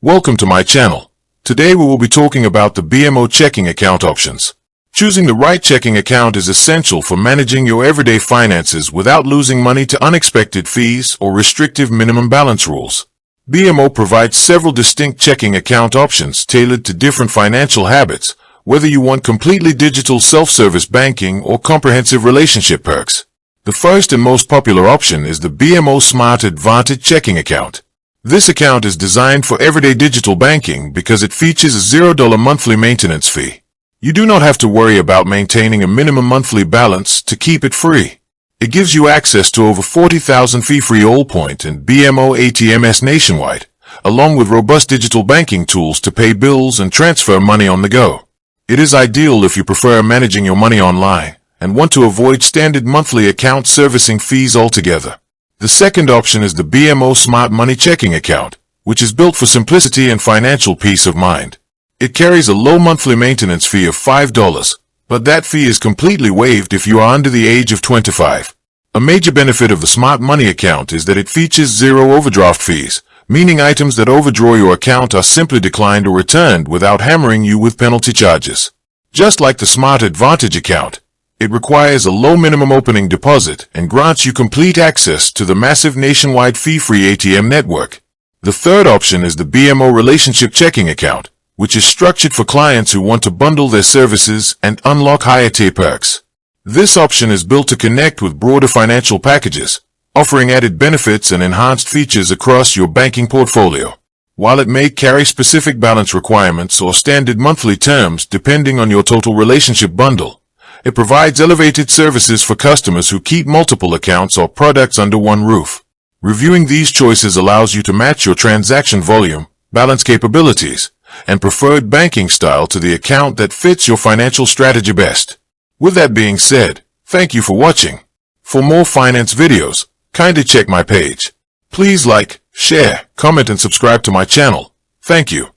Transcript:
Welcome to my channel. Today we will be talking about the BMO checking account options. Choosing the right checking account is essential for managing your everyday finances without losing money to unexpected fees or restrictive minimum balance rules. BMO provides several distinct checking account options tailored to different financial habits, whether you want completely digital self-service banking or comprehensive relationship perks. The first and most popular option is the BMO Smart Advantage checking account. This account is designed for everyday digital banking because it features a $0 monthly maintenance fee. You do not have to worry about maintaining a minimum monthly balance to keep it free. It gives you access to over 40,000 fee-free Allpoint and BMO ATMs nationwide, along with robust digital banking tools to pay bills and transfer money on the go. It is ideal if you prefer managing your money online and want to avoid standard monthly account servicing fees altogether. The second option is the BMO Smart Money Checking Account, which is built for simplicity and financial peace of mind. It carries a low monthly maintenance fee of $5, but that fee is completely waived if you are under the age of 25. A major benefit of the Smart Money account is that it features zero overdraft fees, meaning items that overdraw your account are simply declined or returned without hammering you with penalty charges. Just like the Smart Advantage account, it requires a low minimum opening deposit and grants you complete access to the massive nationwide fee-free ATM network. The third option is the BMO Relationship Checking Account, which is structured for clients who want to bundle their services and unlock higher-tier perks. This option is built to connect with broader financial packages, offering added benefits and enhanced features across your banking portfolio. While it may carry specific balance requirements or standard monthly terms depending on your total relationship bundle, it provides elevated services for customers who keep multiple accounts or products under one roof. Reviewing these choices allows you to match your transaction volume, balance capabilities, and preferred banking style to the account that fits your financial strategy best. With that being said, thank you for watching. For more finance videos, kindly check my page. Please like, share, comment and subscribe to my channel. Thank you.